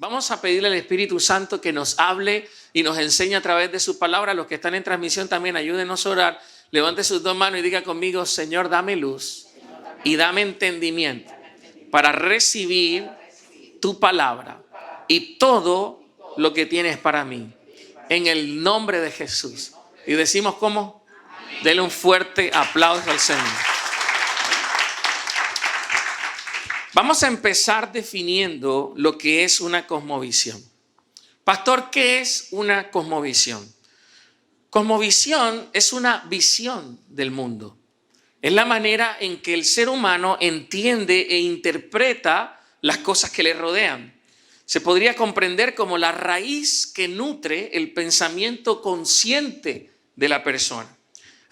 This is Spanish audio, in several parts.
Vamos a pedirle al Espíritu Santo que nos hable y nos enseñe a través de su palabra. Los que están en transmisión también ayúdenos a orar. Levante sus dos manos y diga conmigo: Señor, dame luz y dame entendimiento para recibir tu palabra y todo lo que tienes para mí. En el nombre de Jesús. Y decimos ¿cómo? Dele un fuerte aplauso al Señor. Vamos a empezar definiendo lo que es una cosmovisión. Pastor, ¿qué es una cosmovisión? Cosmovisión es una visión del mundo. Es la manera en que el ser humano entiende e interpreta las cosas que le rodean. Se podría comprender como la raíz que nutre el pensamiento consciente de la persona.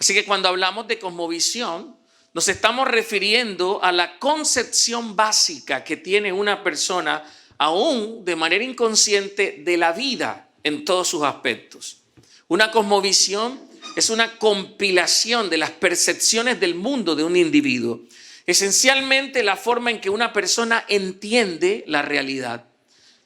Así que cuando hablamos de cosmovisión, nos estamos refiriendo a la concepción básica que tiene una persona, aún de manera inconsciente, de la vida en todos sus aspectos. Una cosmovisión es una compilación de las percepciones del mundo de un individuo. Esencialmente la forma en que una persona entiende la realidad.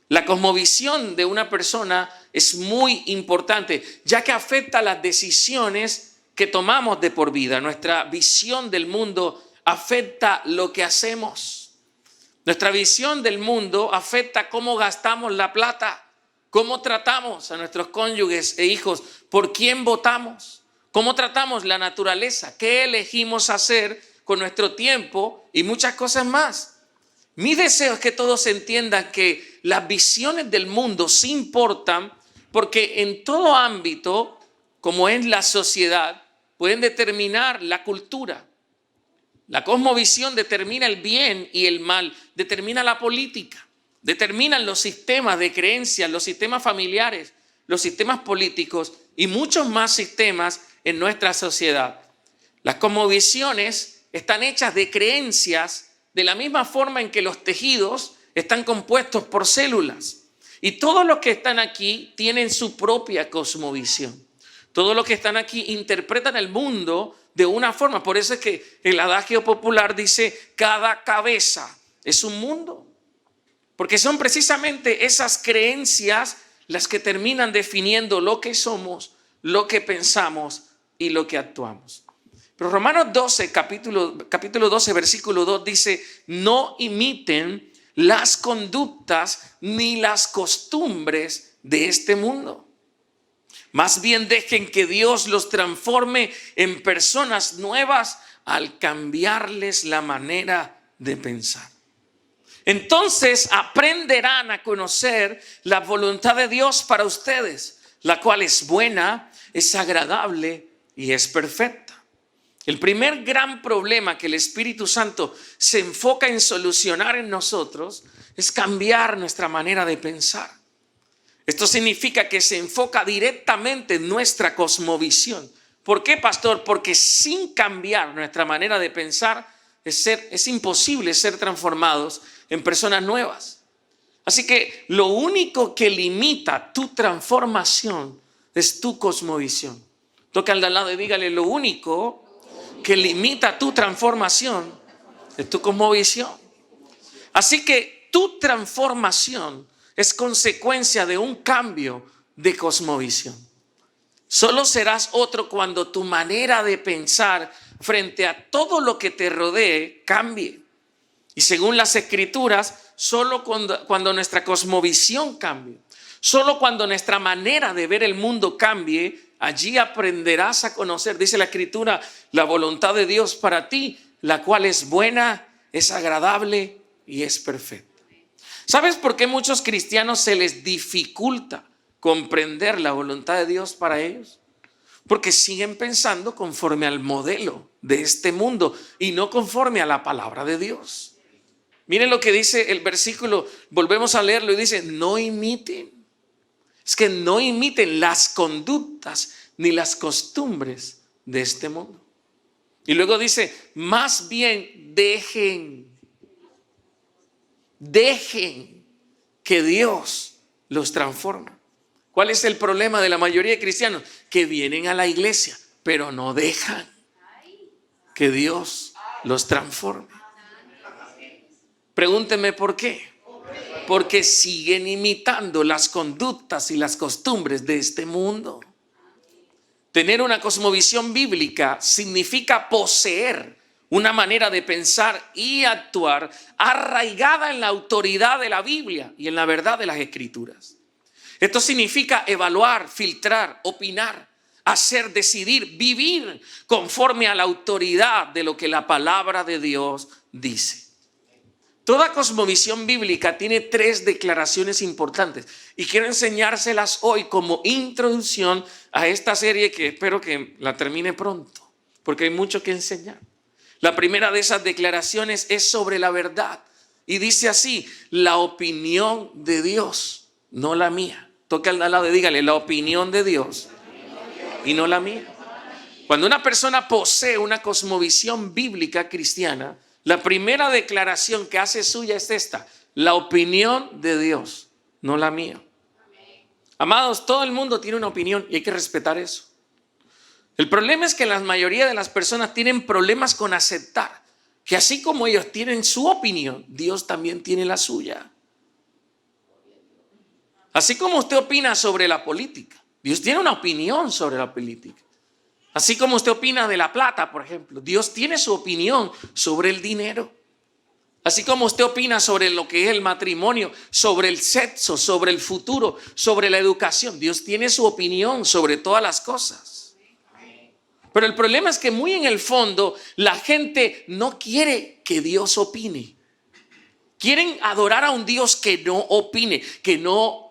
La cosmovisión de una persona es muy importante, ya que afecta las decisiones que tomamos de por vida. Nuestra visión del mundo afecta lo que hacemos. Nuestra visión del mundo afecta cómo gastamos la plata, cómo tratamos a nuestros cónyuges e hijos, por quién votamos, cómo tratamos la naturaleza, qué elegimos hacer con nuestro tiempo y muchas cosas más. Mi deseo es que todos entiendan que las visiones del mundo sí importan, porque en todo ámbito, como en la sociedad, pueden determinar la cultura. La cosmovisión determina el bien y el mal, determina la política, determinan los sistemas de creencias, los sistemas familiares, los sistemas políticos y muchos más sistemas en nuestra sociedad. Las cosmovisiones están hechas de creencias de la misma forma en que los tejidos están compuestos por células. Y todos los que están aquí tienen su propia cosmovisión. Todos los que están aquí interpretan el mundo de una forma. Por eso es que el adagio popular dice: cada cabeza es un mundo. Porque son precisamente esas creencias las que terminan definiendo lo que somos, lo que pensamos y lo que actuamos. Pero Romanos 12, capítulo 12, versículo 2 dice: no imiten las conductas ni las costumbres de este mundo. Más bien dejen que Dios los transforme en personas nuevas al cambiarles la manera de pensar. Entonces aprenderán a conocer la voluntad de Dios para ustedes, la cual es buena, es agradable y es perfecta. El primer gran problema que el Espíritu Santo se enfoca en solucionar en nosotros es cambiar nuestra manera de pensar. Esto significa que se enfoca directamente en nuestra cosmovisión. ¿Por qué, pastor? Porque sin cambiar nuestra manera de pensar es imposible ser transformados en personas nuevas. Así que lo único que limita tu transformación es tu cosmovisión. Toca al de al lado y dígale: lo único que limita tu transformación es tu cosmovisión. Así que tu transformación es consecuencia de un cambio de cosmovisión. Solo serás otro cuando tu manera de pensar frente a todo lo que te rodee cambie. Y según las Escrituras, solo cuando nuestra cosmovisión cambie, solo cuando nuestra manera de ver el mundo cambie, allí aprenderás a conocer, dice la Escritura, la voluntad de Dios para ti, la cual es buena, es agradable y es perfecta. ¿Sabes por qué muchos cristianos se les dificulta comprender la voluntad de Dios para ellos? Porque siguen pensando conforme al modelo de este mundo y no conforme a la palabra de Dios. Miren lo que dice el versículo, volvemos a leerlo y dice: no imiten. Es que no imiten las conductas ni las costumbres de este mundo. Y luego dice: más bien dejen que Dios los transforme. ¿Cuál es el problema de la mayoría de cristianos? Que vienen a la iglesia, pero no dejan que Dios los transforme. Pregúntenme por qué. porque siguen imitando las conductas y las costumbres de este mundo. Tener una cosmovisión bíblica significa poseer una manera de pensar y actuar arraigada en la autoridad de la Biblia y en la verdad de las Escrituras. Esto significa evaluar, filtrar, opinar, hacer, decidir, vivir conforme a la autoridad de lo que la palabra de Dios dice. Toda cosmovisión bíblica tiene 3 declaraciones importantes y quiero enseñárselas hoy como introducción a esta serie que espero que la termine pronto, porque hay mucho que enseñar. La primera de esas declaraciones es sobre la verdad y dice así: la opinión de Dios, no la mía. Toque al lado y dígale: la opinión de Dios y no la mía. Cuando una persona posee una cosmovisión bíblica cristiana, la primera declaración que hace suya es esta: la opinión de Dios, no la mía. Amados, todo el mundo tiene una opinión y hay que respetar eso. El problema es que la mayoría de las personas tienen problemas con aceptar que así como ellos tienen su opinión, Dios también tiene la suya. Así como usted opina sobre la política, Dios tiene una opinión sobre la política. Así como usted opina de la plata, por ejemplo, Dios tiene su opinión sobre el dinero. Así como usted opina sobre lo que es el matrimonio, sobre el sexo, sobre el futuro, sobre la educación, Dios tiene su opinión sobre todas las cosas. Pero el problema es que muy en el fondo la gente no quiere que Dios opine. Quieren adorar a un Dios que no opine, que no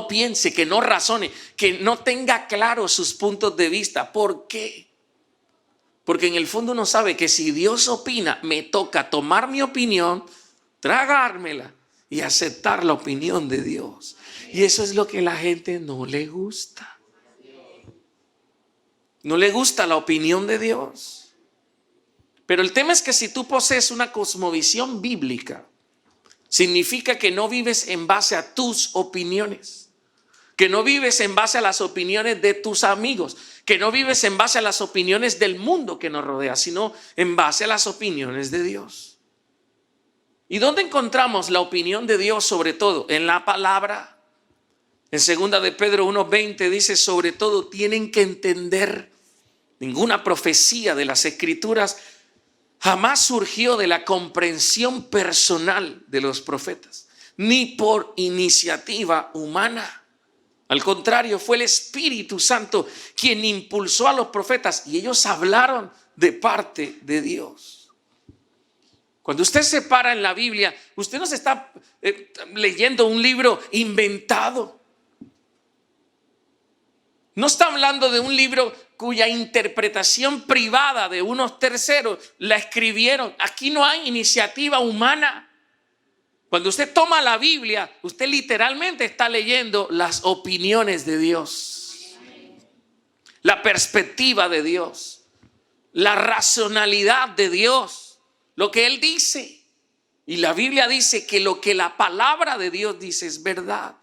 piense, que no razone, que no tenga claros sus puntos de vista. ¿Por qué? Porque en el fondo uno sabe que si Dios opina, me toca tomar mi opinión, tragármela y aceptar la opinión de Dios. Y eso es lo que a la gente no le gusta. No le gusta la opinión de Dios. Pero el tema es que si tú posees una cosmovisión bíblica, significa que no vives en base a tus opiniones, que no vives en base a las opiniones de tus amigos, que no vives en base a las opiniones del mundo que nos rodea, sino en base a las opiniones de Dios. ¿Y dónde encontramos la opinión de Dios sobre todo? En la palabra. En 2 de Pedro 1:20 dice: sobre todo tienen que entender, ninguna profecía de las Escrituras jamás surgió de la comprensión personal de los profetas, ni por iniciativa humana. Al contrario, fue el Espíritu Santo quien impulsó a los profetas y ellos hablaron de parte de Dios. Cuando usted se para en la Biblia, usted no se está leyendo un libro inventado. No está hablando de un libro cuya interpretación privada de unos terceros la escribieron. Aquí no hay iniciativa humana. Cuando usted toma la Biblia, usted literalmente está leyendo las opiniones de Dios, la perspectiva de Dios, la racionalidad de Dios, lo que Él dice. Y la Biblia dice que lo que la palabra de Dios dice es verdad.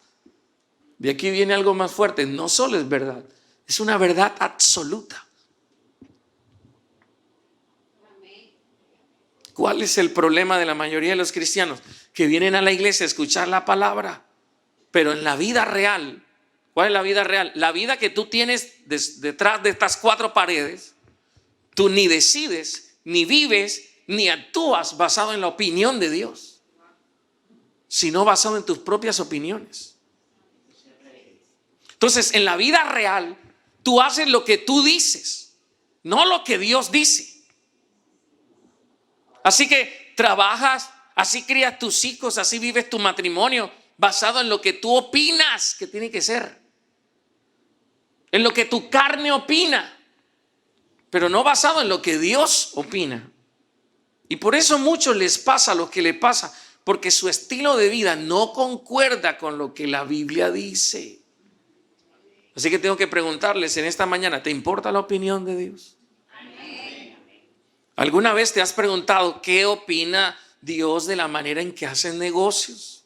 De aquí viene algo más fuerte: no solo es verdad, es una verdad absoluta. ¿Cuál es el problema de la mayoría de los cristianos? Que vienen a la iglesia a escuchar la palabra, pero en la vida real, ¿cuál es la vida real? La vida que tú tienes detrás de estas 4 paredes, tú ni decides, ni vives, ni actúas basado en la opinión de Dios, sino basado en tus propias opiniones. Entonces, en la vida real, tú haces lo que tú dices, no lo que Dios dice. Así que trabajas, así crías tus hijos, así vives tu matrimonio, basado en lo que tú opinas que tiene que ser, en lo que tu carne opina, pero no basado en lo que Dios opina. Y por eso a muchos les pasa lo que les pasa, porque su estilo de vida no concuerda con lo que la Biblia dice. Así que tengo que preguntarles en esta mañana: ¿te importa la opinión de Dios? ¿Alguna vez te has preguntado qué opina Dios de la manera en que hacen negocios?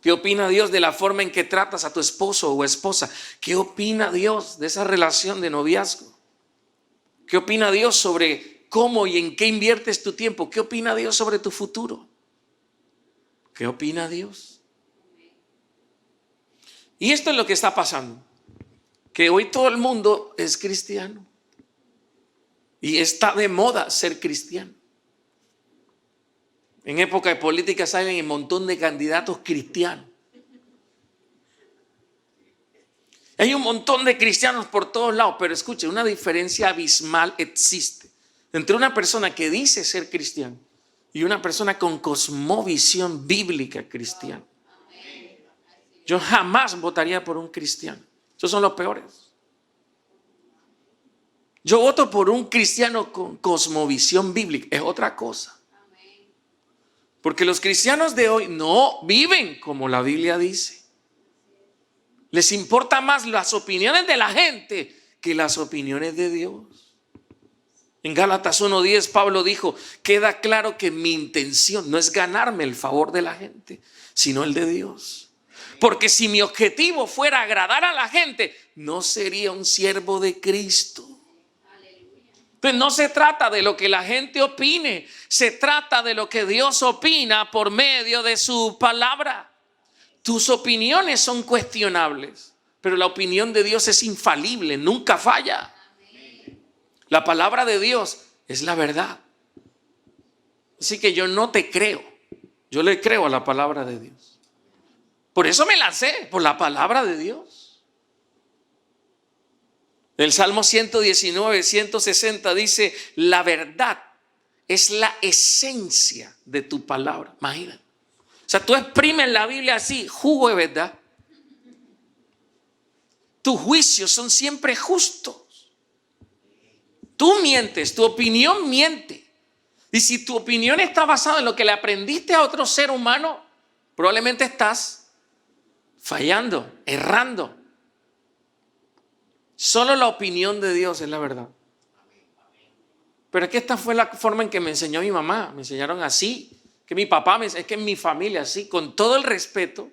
¿Qué opina Dios de la forma en que tratas a tu esposo o esposa? ¿Qué opina Dios de esa relación de noviazgo? ¿Qué opina Dios sobre cómo y en qué inviertes tu tiempo? ¿Qué opina Dios sobre tu futuro? ¿Qué opina Dios? Y esto es lo que está pasando, que hoy todo el mundo es cristiano y está de moda ser cristiano. En época de política salen un montón de candidatos cristianos. Hay un montón de cristianos por todos lados, pero escuche, una diferencia abismal existe entre una persona que dice ser cristiano y una persona con cosmovisión bíblica cristiana. Yo jamás votaría por un cristiano. Esos son los peores. Yo voto por un cristiano con cosmovisión bíblica. Es otra cosa. Porque los cristianos de hoy no viven como la Biblia dice. Les importa más las opiniones de la gente que las opiniones de Dios. En Gálatas 1:10 Pablo dijo, queda claro que mi intención no es ganarme el favor de la gente, sino el de Dios. Porque si mi objetivo fuera agradar a la gente, no sería un siervo de Cristo. Pues no se trata de lo que la gente opine, se trata de lo que Dios opina por medio de su palabra. Tus opiniones son cuestionables, pero la opinión de Dios es infalible, nunca falla. La palabra de Dios es la verdad. Así que yo no te creo, yo le creo a la palabra de Dios. Por eso me lancé, por la palabra de Dios. El Salmo 119, 160 dice, la verdad es la esencia de tu palabra. Imagínate. O sea, tú exprimes la Biblia así, jugo de verdad. Tus juicios son siempre justos. Tú mientes, tu opinión miente. Y si tu opinión está basada en lo que le aprendiste a otro ser humano, probablemente estás fallando, errando. Solo la opinión de Dios es la verdad. Pero es que esta fue la forma en que me enseñó mi mamá. Me enseñaron así. Que mi papá, es que en mi familia así. Con todo el respeto,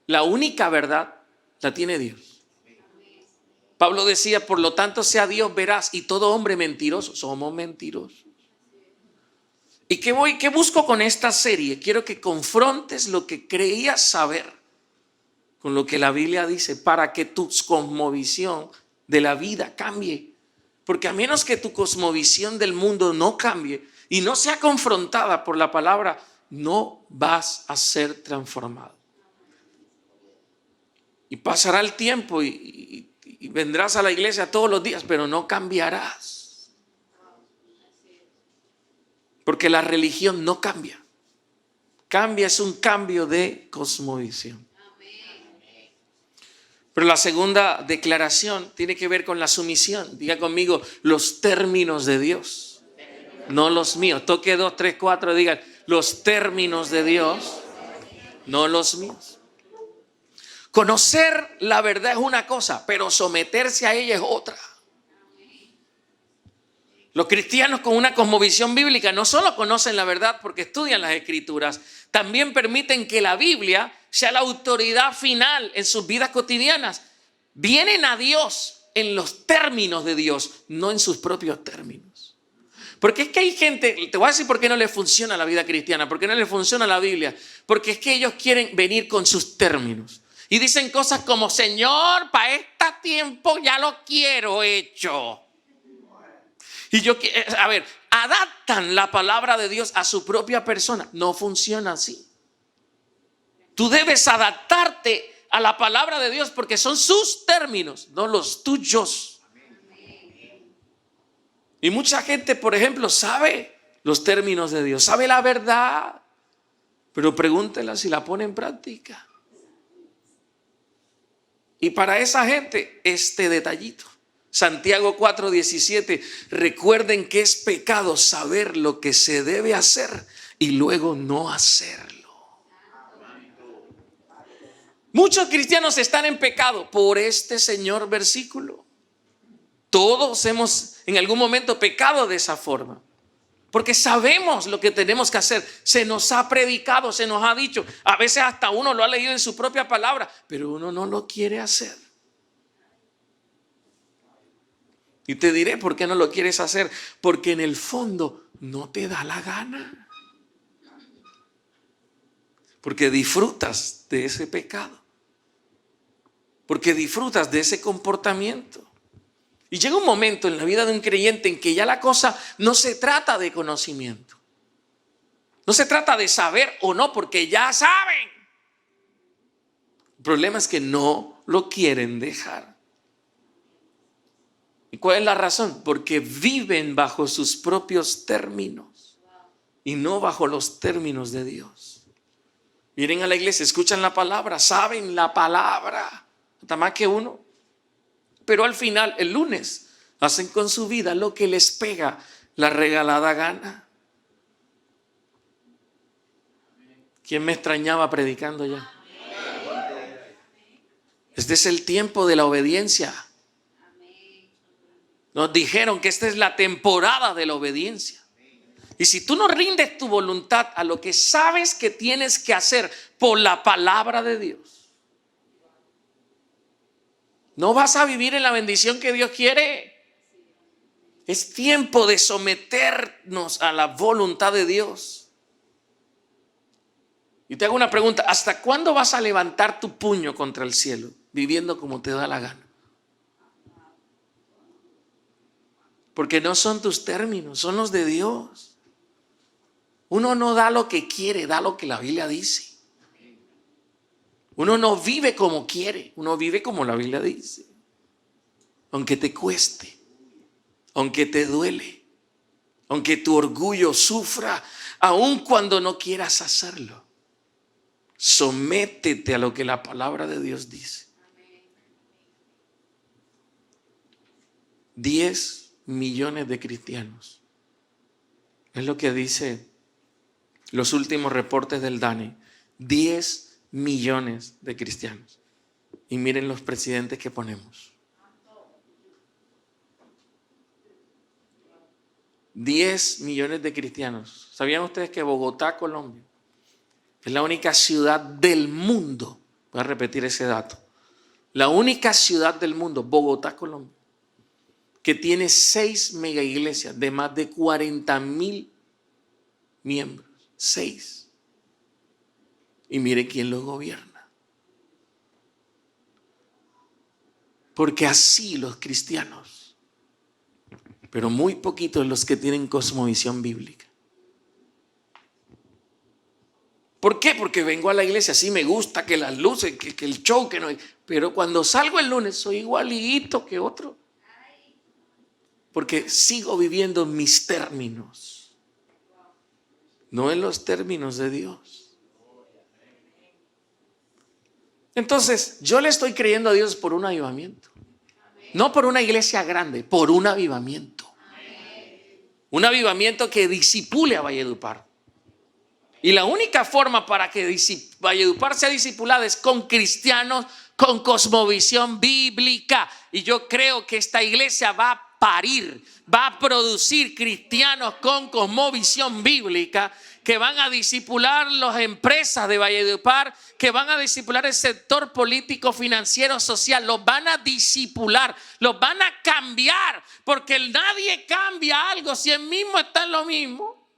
la única verdad la tiene Dios. Pablo decía, por lo tanto sea Dios veraz y todo hombre mentiroso. Somos mentirosos. ¿Y qué busco con esta serie? Quiero que confrontes lo que creías saber con lo que la Biblia dice para que tu cosmovisión de la vida cambie. Porque a menos que tu cosmovisión del mundo no cambie y no sea confrontada por la palabra, no vas a ser transformado. Y pasará el tiempo y vendrás a la iglesia todos los días, pero no cambiarás. Porque la religión no cambia. Cambia es un cambio de cosmovisión. Pero la segunda declaración tiene que ver con la sumisión. Diga conmigo, los términos de Dios, no los míos. Toque 2, 3, 4, digan, los términos de Dios, no los míos. Conocer la verdad es una cosa, pero someterse a ella es otra. Los cristianos con una cosmovisión bíblica no solo conocen la verdad porque estudian las escrituras, también permiten que la Biblia sea la autoridad final en sus vidas cotidianas. Vienen a Dios en los términos de Dios, no en sus propios términos. Porque es que hay gente, te voy a decir por qué no le funciona la vida cristiana, por qué no le funciona la Biblia, porque es que ellos quieren venir con sus términos. Y dicen cosas como, Señor, para este tiempo ya lo quiero hecho. Y adaptan la palabra de Dios a su propia persona. No funciona así. Tú debes adaptarte a la palabra de Dios porque son sus términos, no los tuyos. Y mucha gente, por ejemplo, sabe los términos de Dios, sabe la verdad, pero pregúntela si la pone en práctica. Y para esa gente, este detallito. Santiago 4:17, recuerden que es pecado saber lo que se debe hacer y luego no hacerlo. Muchos cristianos están en pecado por este señor versículo. Todos hemos en algún momento pecado de esa forma. Porque sabemos lo que tenemos que hacer. Se nos ha predicado, se nos ha dicho. A veces hasta uno lo ha leído en su propia palabra, pero uno no lo quiere hacer. Y te diré por qué no lo quieres hacer. Porque en el fondo no te da la gana. Porque disfrutas de ese pecado. Porque disfrutas de ese comportamiento. Y llega un momento en la vida de un creyente en que ya la cosa no se trata de conocimiento. No se trata de saber o no, porque ya saben. El problema es que no lo quieren dejar. ¿Y cuál es la razón? Porque viven bajo sus propios términos y no bajo los términos de Dios. Vienen a la iglesia, escuchan la palabra, saben la palabra, hasta más que uno. Pero al final, el lunes, hacen con su vida lo que les pega la regalada gana. ¿Quién me extrañaba predicando ya? Este es el tiempo de la obediencia. Nos dijeron que esta es la temporada de la obediencia. Y si tú no rindes tu voluntad a lo que sabes que tienes que hacer por la palabra de Dios, no vas a vivir en la bendición que Dios quiere. Es tiempo de someternos a la voluntad de Dios. Y te hago una pregunta: ¿hasta cuándo vas a levantar tu puño contra el cielo, viviendo como te da la gana? Porque no son tus términos, son los de Dios. Uno no da lo que quiere, da lo que la Biblia dice. Uno no vive como quiere, uno vive como la Biblia dice. Aunque te cueste, aunque te duele, aunque tu orgullo sufra, aun cuando no quieras hacerlo, sométete a lo que la palabra de Dios dice. 10 millones de cristianos. Es lo que dice los últimos reportes del DANE. 10 millones de cristianos. Y miren los presidentes que ponemos. 10 millones de cristianos. ¿Sabían ustedes que Bogotá, Colombia, es la única ciudad del mundo? Voy a repetir ese dato. La única ciudad del mundo, Bogotá, Colombia, que tiene 6 mega iglesias de más de 40,000 miembros. 6. Y mire quién lo gobierna. Porque así los cristianos, pero muy poquitos los que tienen cosmovisión bíblica. ¿Por qué? Porque vengo a la iglesia, sí me gusta que las luces, que el show, que no hay. Pero cuando salgo el lunes soy igualito que otro. Porque sigo viviendo en mis términos, no en los términos de Dios. Entonces, yo le estoy creyendo a Dios por un avivamiento. No por una iglesia grande, por un avivamiento. Un avivamiento que disipule a Valledupar. Y la única forma para que Valledupar sea discipulada es con cristianos con cosmovisión bíblica. Y yo creo que esta iglesia va a parir, va a producir cristianos con cosmovisión bíblica que van a discipular las empresas de Valledupar, que van a discipular el sector político, financiero, social. Los van a discipular, los van a cambiar, porque nadie cambia algo si él mismo está en lo mismo.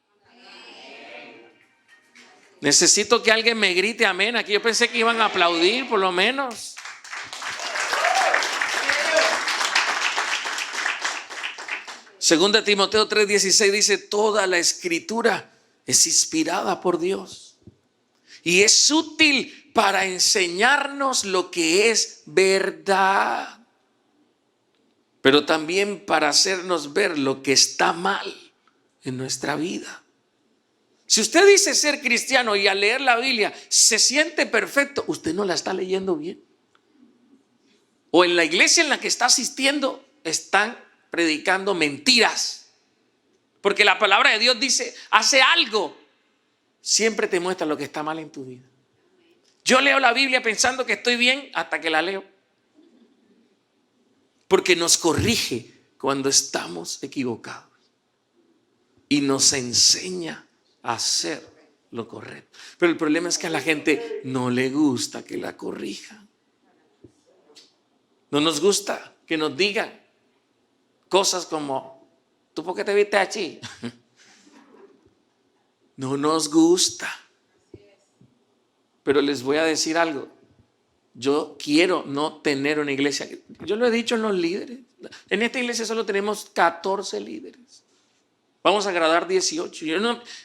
Necesito que alguien me grite amén. Aquí yo pensé que iban a aplaudir por lo menos. Segunda Timoteo 3:16 dice: toda la escritura es inspirada por Dios y es útil para enseñarnos lo que es verdad, pero también para hacernos ver lo que está mal en nuestra vida. Si usted dice ser cristiano y al leer la Biblia se siente perfecto, usted no la está leyendo bien. O en la iglesia en la que está asistiendo están predicando mentiras. Porque la palabra de Dios dice: hace algo, siempre te muestra lo que está mal en tu vida. Yo leo la Biblia pensando que estoy bien hasta que la leo. Porque nos corrige cuando estamos equivocados. Y nos enseña a hacer lo correcto. Pero el problema es que a la gente no le gusta que la corrijan. No nos gusta que nos digan cosas como: ¿tú por qué te viste así? No nos gusta. Pero les voy a decir algo. Yo quiero no tener una iglesia. Yo lo he dicho en los líderes. En esta iglesia solo tenemos 14 líderes. Vamos a graduar 18.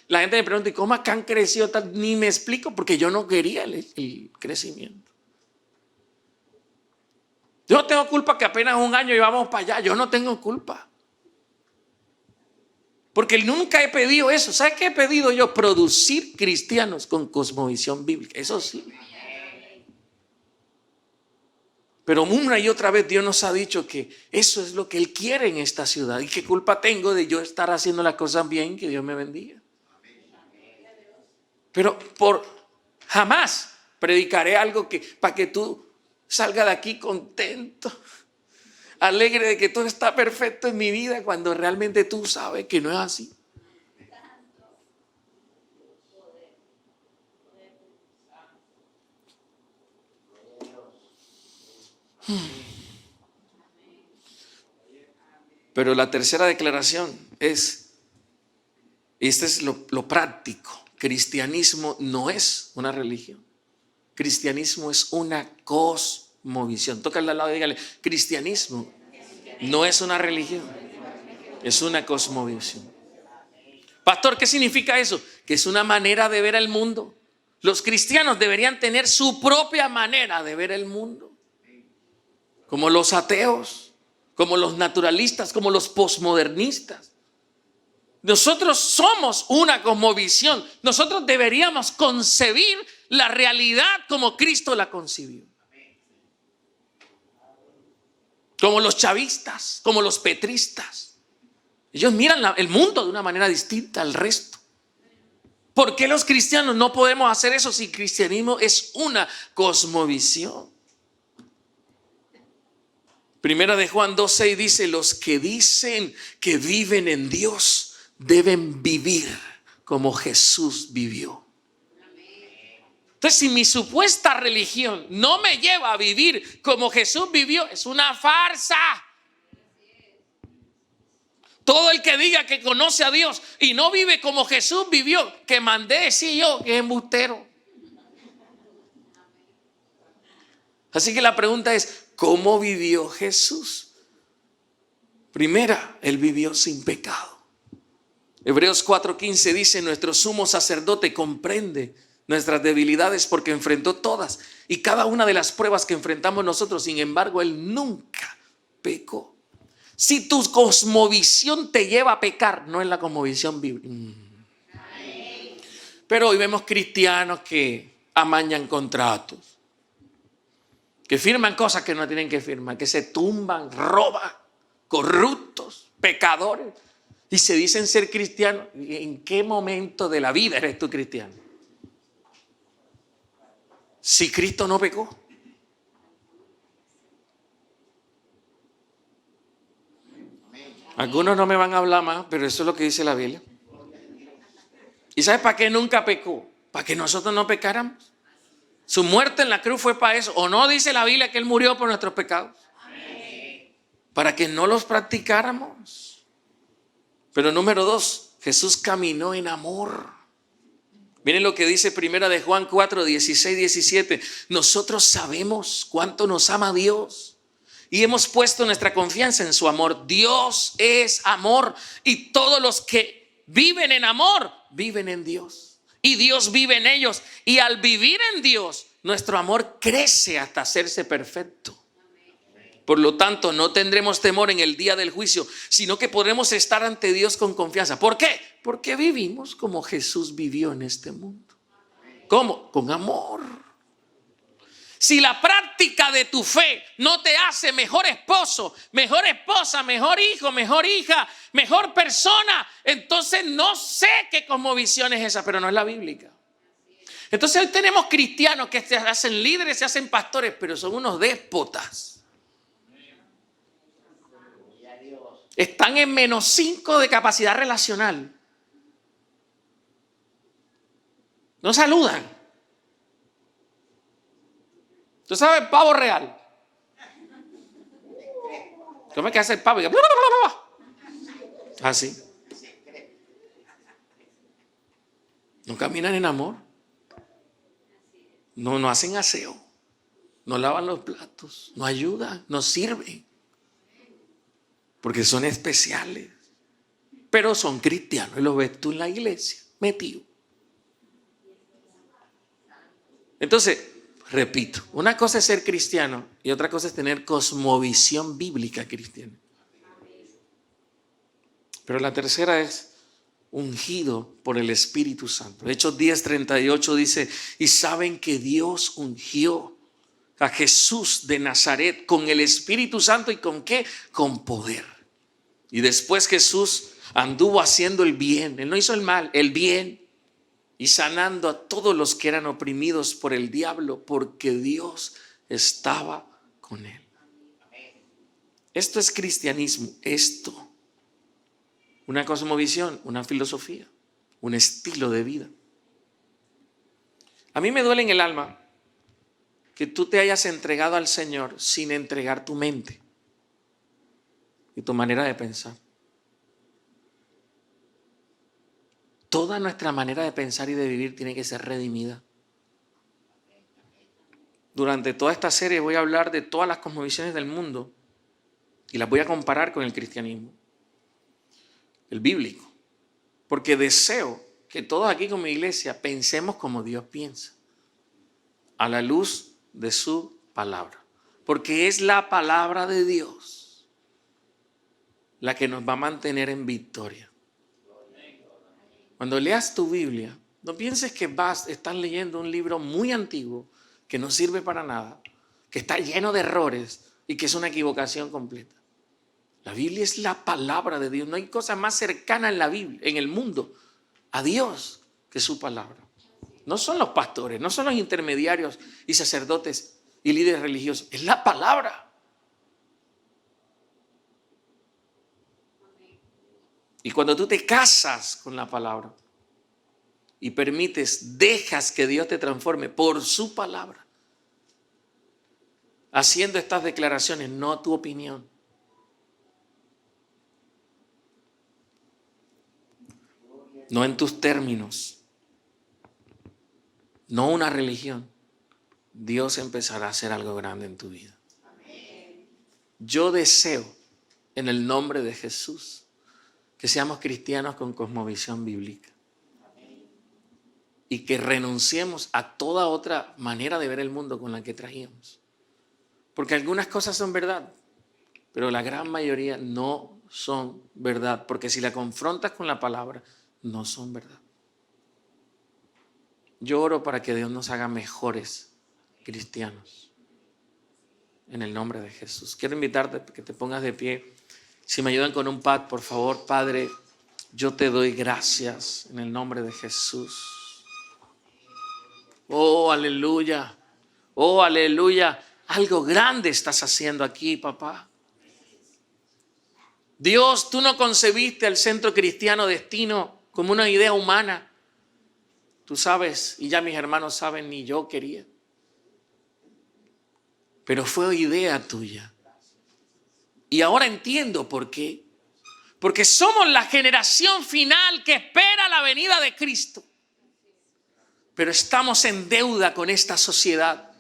La gente me pregunta, ¿y cómo acá han crecido? Ni me explico porque yo no quería el crecimiento. Yo no tengo culpa que apenas un año llevamos para allá. Yo no tengo culpa. Porque nunca he pedido eso. ¿Sabes qué he pedido yo? Producir cristianos con cosmovisión bíblica. Eso sí. Pero una y otra vez Dios nos ha dicho que eso es lo que Él quiere en esta ciudad. ¿Y qué culpa tengo de yo estar haciendo las cosas bien? Que Dios me bendiga. Pero jamás predicaré algo para que tú salgas de aquí contento, alegre de que todo está perfecto en mi vida, cuando realmente tú sabes que no es así. Pero la tercera declaración es, y este es lo práctico: cristianismo no es una religión. Cristianismo es una cosmovisión. Tócale al lado y dígale: cristianismo no es una religión, es una cosmovisión. Pastor, ¿qué significa eso? Que es una manera de ver el mundo. Los cristianos deberían tener su propia manera de ver el mundo. Como los ateos, como los naturalistas, como los posmodernistas. Nosotros somos una cosmovisión. Nosotros deberíamos concebir la realidad como Cristo la concibió. Como los chavistas, como los petristas. Ellos miran el mundo de una manera distinta al resto. ¿Por qué los cristianos no podemos hacer eso si el cristianismo es una cosmovisión? Primera de Juan 2:6 dice: los que dicen que viven en Dios deben vivir como Jesús vivió. Entonces, si mi supuesta religión no me lleva a vivir como Jesús vivió, es una farsa. Todo el que diga que conoce a Dios y no vive como Jesús vivió, que mandé decir yo que es embustero. Así que la pregunta es: ¿cómo vivió Jesús? Primera, Él vivió sin pecado. Hebreos 4:15 dice: nuestro sumo sacerdote comprende nuestras debilidades porque enfrentó todas y cada una de las pruebas que enfrentamos nosotros. Sin embargo, Él nunca pecó. Si tu cosmovisión te lleva a pecar, no es la cosmovisión bíblica. Pero hoy vemos cristianos que amañan contratos, que firman cosas que no tienen que firmar, que se tumban, roban, corruptos, pecadores, y se dicen ser cristianos. ¿En qué momento de la vida eres tú cristiano? Si Cristo no pecó. Algunos no me van a hablar más, pero eso es lo que dice la Biblia. ¿Y sabes para qué nunca pecó? Para que nosotros no pecáramos. Su muerte en la cruz fue para eso. ¿O no dice la Biblia que Él murió por nuestros pecados? Para que no los practicáramos. Pero número 2, Jesús caminó en amor. Miren lo que dice Primera de Juan 4, 16, 17. Nosotros sabemos cuánto nos ama Dios y hemos puesto nuestra confianza en su amor. Dios es amor y todos los que viven en amor viven en Dios y Dios vive en ellos. Y al vivir en Dios, nuestro amor crece hasta hacerse perfecto. Por lo tanto, no tendremos temor en el día del juicio, sino que podremos estar ante Dios con confianza. ¿Por qué? Porque vivimos como Jesús vivió en este mundo. ¿Cómo? Con amor. Si la práctica de tu fe no te hace mejor esposo, mejor esposa, mejor hijo, mejor hija, mejor persona, entonces no sé qué cosmovisión es esa, pero no es la bíblica. Entonces hoy tenemos cristianos que se hacen líderes, se hacen pastores, pero son unos déspotas. Están en -5 de capacidad relacional. No saludan. ¿Tú sabes el pavo real? ¿Cómo es que hace el pavo? Así. No caminan en amor. no hacen aseo, no lavan los platos, no ayudan, no sirven, porque son especiales, pero son cristianos y los ves tú en la iglesia metido. Entonces, repito, una cosa es ser cristiano y otra cosa es tener cosmovisión bíblica cristiana. Pero la tercera es ungido por el Espíritu Santo. Hechos 10:38 dice, y saben que Dios ungió a Jesús de Nazaret con el Espíritu Santo, ¿y con qué? Con poder. Y después Jesús anduvo haciendo el bien. Él no hizo el mal, el bien. Y sanando a todos los que eran oprimidos por el diablo, porque Dios estaba con él. Esto es cristianismo, esto. Una cosmovisión, una filosofía, un estilo de vida. A mí me duele en el alma que tú te hayas entregado al Señor sin entregar tu mente y tu manera de pensar. Toda nuestra manera de pensar y de vivir tiene que ser redimida. Durante toda esta serie voy a hablar de todas las cosmovisiones del mundo y las voy a comparar con el cristianismo, el bíblico. Porque deseo que todos aquí como iglesia pensemos como Dios piensa, a la luz de su palabra. Porque es la palabra de Dios la que nos va a mantener en victoria. Cuando leas tu Biblia, no pienses que estás leyendo un libro muy antiguo que no sirve para nada, que está lleno de errores y que es una equivocación completa. La Biblia es la palabra de Dios. No hay cosa más cercana en la Biblia, en el mundo, a Dios que su palabra. No son los pastores, no son los intermediarios y sacerdotes y líderes religiosos. Es la palabra. Y cuando tú te casas con la palabra y dejas que Dios te transforme por su palabra, haciendo estas declaraciones, no tu opinión. No en tus términos, no una religión, Dios empezará a hacer algo grande en tu vida. Yo deseo, en el nombre de Jesús, que seamos cristianos con cosmovisión bíblica y que renunciemos a toda otra manera de ver el mundo con la que traíamos. Porque algunas cosas son verdad, pero la gran mayoría no son verdad, porque si la confrontas con la palabra, no son verdad. Yo oro para que Dios nos haga mejores cristianos, en el nombre de Jesús. Quiero invitarte a que te pongas de pie. Si me ayudan con un pad, por favor. Padre, yo te doy gracias en el nombre de Jesús. Oh, aleluya. Oh, aleluya. Algo grande estás haciendo aquí, papá. Dios, tú no concebiste al Centro Cristiano Destino como una idea humana. Tú sabes, y ya mis hermanos saben, ni yo quería. Pero fue idea tuya. Y ahora entiendo por qué. Porque somos la generación final que espera la venida de Cristo. Pero estamos en deuda con esta sociedad.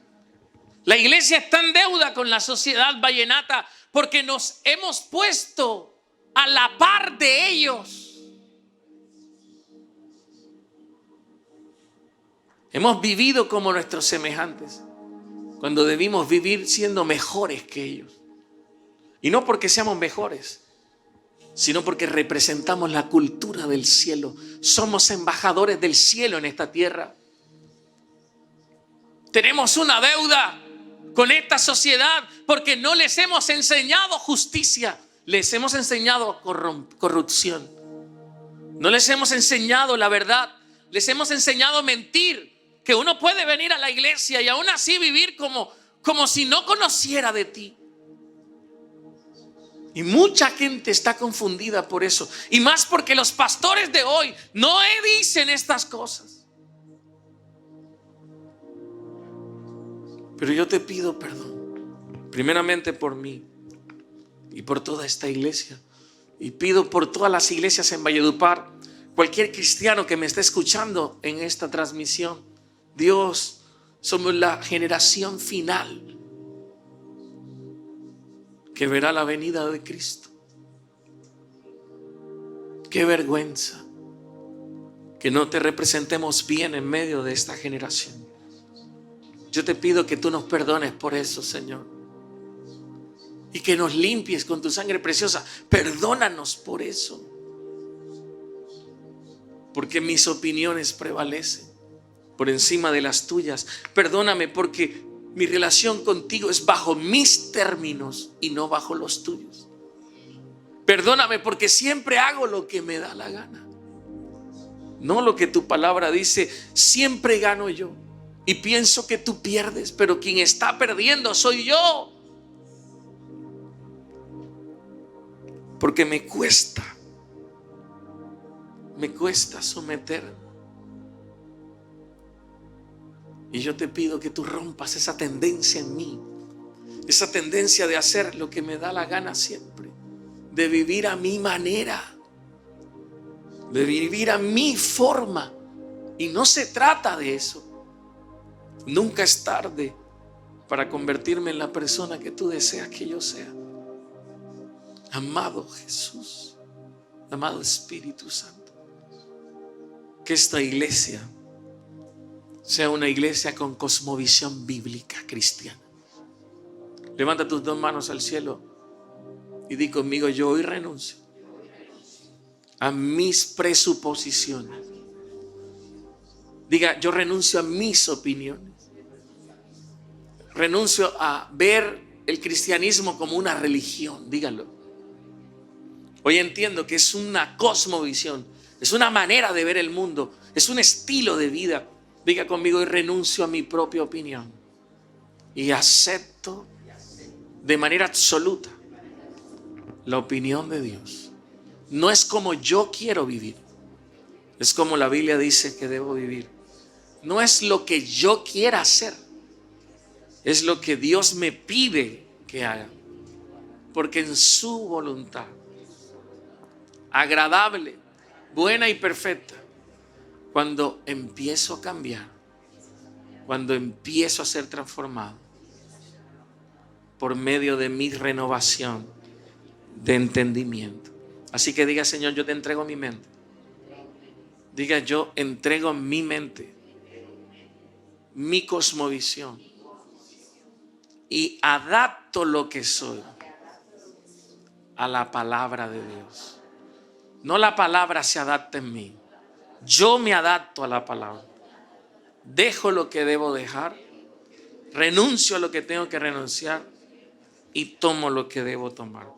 La iglesia está en deuda con la sociedad vallenata porque nos hemos puesto a la par de ellos. Hemos vivido como nuestros semejantes cuando debimos vivir siendo mejores que ellos. Y no porque seamos mejores, sino porque representamos la cultura del cielo. Somos embajadores del cielo en esta tierra. Tenemos una deuda con esta sociedad porque no les hemos enseñado justicia, les hemos enseñado corrupción. No les hemos enseñado la verdad, les hemos enseñado mentir, que uno puede venir a la iglesia y aún así vivir como si no conociera de ti. Y mucha gente está confundida por eso. Y más porque los pastores de hoy no dicen estas cosas. Pero yo te pido perdón, primeramente por mí y por toda esta iglesia. Y pido por todas las iglesias en Valledupar, cualquier cristiano que me esté escuchando en esta transmisión. Dios, Somos la generación final que verá la venida de Cristo. Qué vergüenza que no te representemos bien en medio de esta generación. Yo te pido que tú nos perdones por eso, Señor, y que nos limpies con tu sangre preciosa. Perdónanos por eso, porque mis opiniones prevalecen por encima de las tuyas. Perdóname porque mi relación contigo es bajo mis términos y no bajo los tuyos. Perdóname porque siempre hago lo que me da la gana, no lo que tu palabra dice. Siempre gano yo y pienso que tú pierdes, pero quien está perdiendo soy yo. Porque me cuesta someterme. Y yo te pido que tú rompas esa tendencia en mí, esa tendencia de hacer lo que me da la gana siempre, de vivir a mi manera, de vivir a mi forma. Y no se trata de eso. Nunca es tarde para convertirme en la persona que tú deseas que yo sea. Amado Jesús, amado Espíritu Santo, que esta iglesia sea una iglesia con cosmovisión bíblica cristiana. Levanta tus dos manos al cielo y di conmigo: yo hoy renuncio a mis presuposiciones. Diga: yo renuncio a mis opiniones. Renuncio a ver el cristianismo como una religión. Dígalo. Hoy entiendo que es una cosmovisión, es una manera de ver el mundo, es un estilo de vida. Diga conmigo: y renuncio a mi propia opinión y acepto de manera absoluta la opinión de Dios. No es como yo quiero vivir, es como la Biblia dice que debo vivir. No es lo que yo quiera hacer, es lo que Dios me pide que haga, porque en su voluntad agradable, buena y perfecta, cuando empiezo a cambiar, cuando empiezo a ser transformado por medio de mi renovación de entendimiento. Así que diga: Señor, yo te entrego mi mente. Diga: yo entrego mi mente, mi cosmovisión, y adapto lo que soy a la palabra de Dios. No la palabra se adapta en mí, yo me adapto a la palabra. Dejo lo que debo dejar, renuncio a lo que tengo que renunciar y tomo lo que debo tomar.